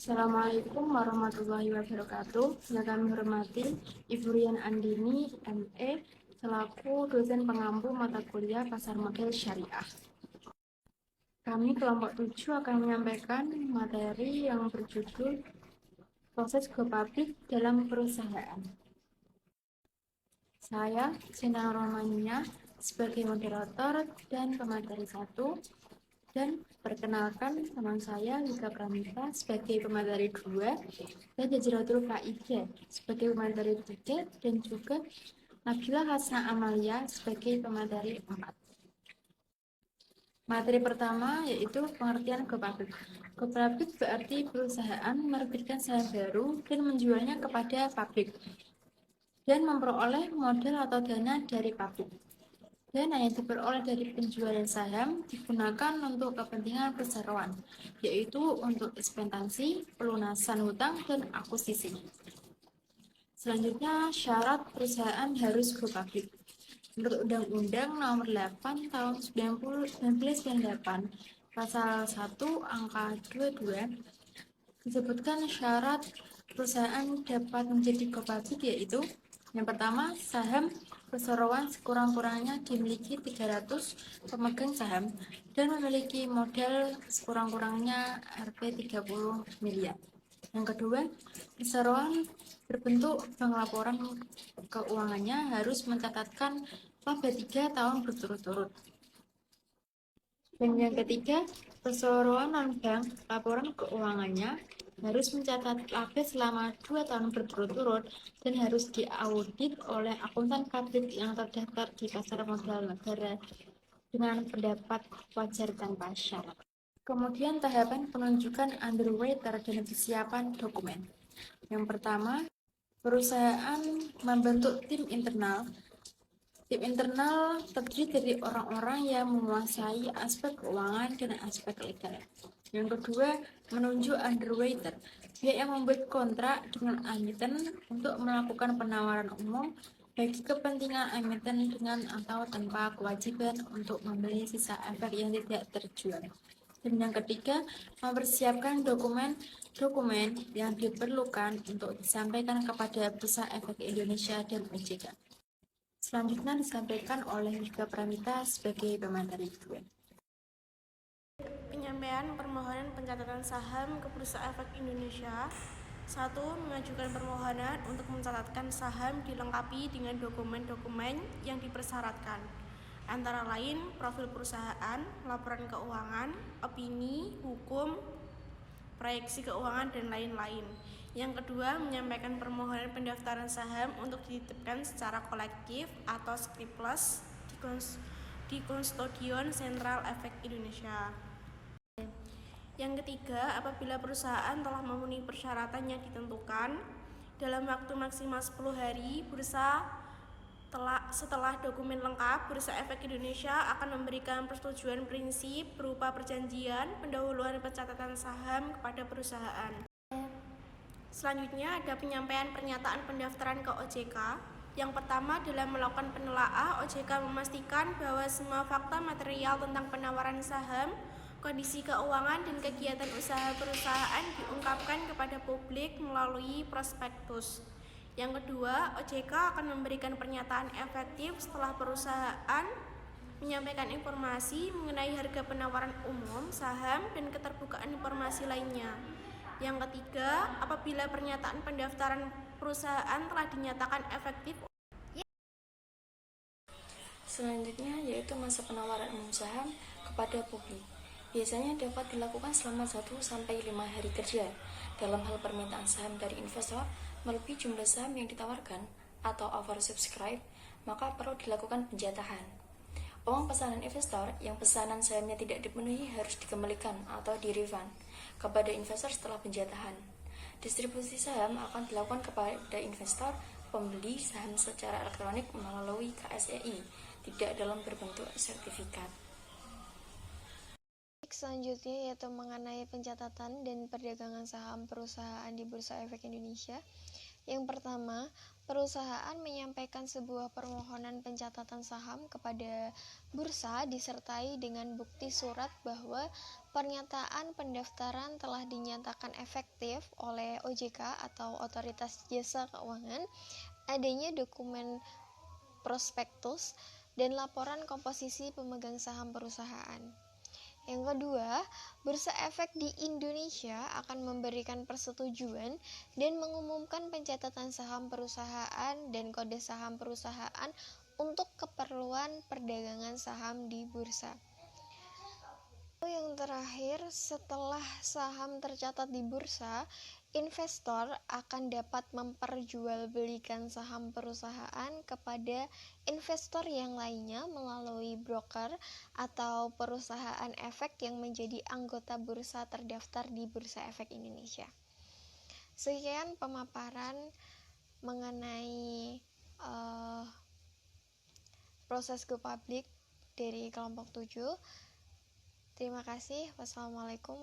Assalamualaikum warahmatullahi wabarakatuh. Yang kami hormati Ibu Rian Andini, ME, selaku dosen pengampu mata kuliah Pasar Modal Syariah. Kami kelompok 7 akan menyampaikan materi yang berjudul proses go public dalam perusahaan. Saya, Sinar Romania, sebagai moderator dan pemateri 1, dan perkenalkan teman saya Wika Pramita sebagai pemateri 2 dan Jazratul Faida sebagai pemateri 3 dan juga Nabila Hasna Amalia sebagai pemateri 4. Materi pertama yaitu pengertian go public. Go public berarti perusahaan menerbitkan saham baru dan menjualnya kepada publik dan memperoleh modal atau dana dari publik. Dana yang diperoleh dari penjualan saham digunakan untuk kepentingan perseroan, yaitu untuk ekspektasi, pelunasan hutang, dan akuisisi. Selanjutnya, syarat perusahaan harus go public. Menurut Undang-Undang Nomor 8 Tahun 1998, Pasal 1 Angka 22, disebutkan syarat perusahaan dapat menjadi go public yaitu yang pertama, saham perseroan sekurang-kurangnya dimiliki 300 pemegang saham dan memiliki modal sekurang-kurangnya Rp 30 miliar. Yang kedua, perseroan berbentuk bank laporan keuangannya harus mencatatkan laba 3 tahun berturut-turut. Dan yang ketiga, perseroan non-bank laporan keuangannya harus mencatat laba selama 2 tahun berturut-turut dan harus diaudit oleh akuntan publik yang terdaftar di pasar modal negara dengan pendapat wajar tanpa syarat. Kemudian tahapan penunjukan underwriter dan kesiapan dokumen. Yang pertama, perusahaan membentuk tim internal. Tim internal terdiri dari orang-orang yang menguasai aspek keuangan dan aspek legal. Yang kedua, menunjuk underwriter, pihak yang membuat kontrak dengan emiten untuk melakukan penawaran umum bagi kepentingan emiten dengan atau tanpa kewajiban untuk membeli sisa efek yang tidak terjual. Dan yang ketiga, mempersiapkan dokumen yang diperlukan untuk disampaikan kepada Bursa Efek Indonesia dan OJK. Selanjutnya disampaikan oleh Wika Pramita sebagai pemateri 2. Penyampaian permohonan pencatatan saham ke Bursa Efek Indonesia. 1. Mengajukan permohonan untuk mencatatkan saham dilengkapi dengan dokumen-dokumen yang dipersyaratkan, antara lain profil perusahaan, laporan keuangan, opini, hukum, proyeksi keuangan, dan lain-lain. Yang kedua, menyampaikan permohonan pendaftaran saham untuk dititipkan secara kolektif atau scriptless di Konsorsium Sentral Efek Indonesia. Yang ketiga, apabila perusahaan telah memenuhi persyaratan yang ditentukan dalam waktu maksimal 10 hari, setelah dokumen lengkap, Bursa Efek Indonesia akan memberikan persetujuan prinsip berupa perjanjian pendahuluan pencatatan saham kepada perusahaan. Selanjutnya ada penyampaian pernyataan pendaftaran ke OJK. Yang pertama, dalam melakukan penelaah, OJK memastikan bahwa semua fakta material tentang penawaran saham, kondisi keuangan, dan kegiatan usaha perusahaan diungkapkan kepada publik melalui prospektus. Yang kedua, OJK akan memberikan pernyataan efektif setelah perusahaan menyampaikan informasi mengenai harga penawaran umum, saham, dan keterbukaan informasi lainnya. Yang ketiga, apabila pernyataan pendaftaran perusahaan telah dinyatakan efektif. Selanjutnya yaitu masa penawaran umum saham kepada publik. Biasanya dapat dilakukan selama 1-5 hari kerja. Dalam hal permintaan saham dari investor melebihi jumlah saham yang ditawarkan atau oversubscribe, maka perlu dilakukan penjatahan. Uang pesanan investor yang pesanan sahamnya tidak dipenuhi harus dikembalikan atau di-refund kepada investor setelah penjatahan. Distribusi saham akan dilakukan kepada investor pembeli saham secara elektronik melalui KSEI, tidak dalam berbentuk sertifikat. Selanjutnya yaitu mengenai pencatatan dan perdagangan saham perusahaan di Bursa Efek Indonesia. Yang pertama, perusahaan menyampaikan sebuah permohonan pencatatan saham kepada bursa disertai dengan bukti surat bahwa pernyataan pendaftaran telah dinyatakan efektif oleh OJK atau Otoritas Jasa Keuangan, adanya dokumen prospektus, dan laporan komposisi pemegang saham perusahaan. Yang kedua, Bursa Efek di Indonesia akan memberikan persetujuan dan mengumumkan pencatatan saham perusahaan dan kode saham perusahaan untuk keperluan perdagangan saham di bursa. Yang terakhir, setelah saham tercatat di bursa, investor akan dapat memperjualbelikan saham perusahaan kepada investor yang lainnya melalui broker atau perusahaan efek yang menjadi anggota bursa terdaftar di Bursa Efek Indonesia. Sekian pemaparan mengenai proses go public dari kelompok 7. Terima kasih. Wassalamualaikum warahmatullahi wabarakatuh.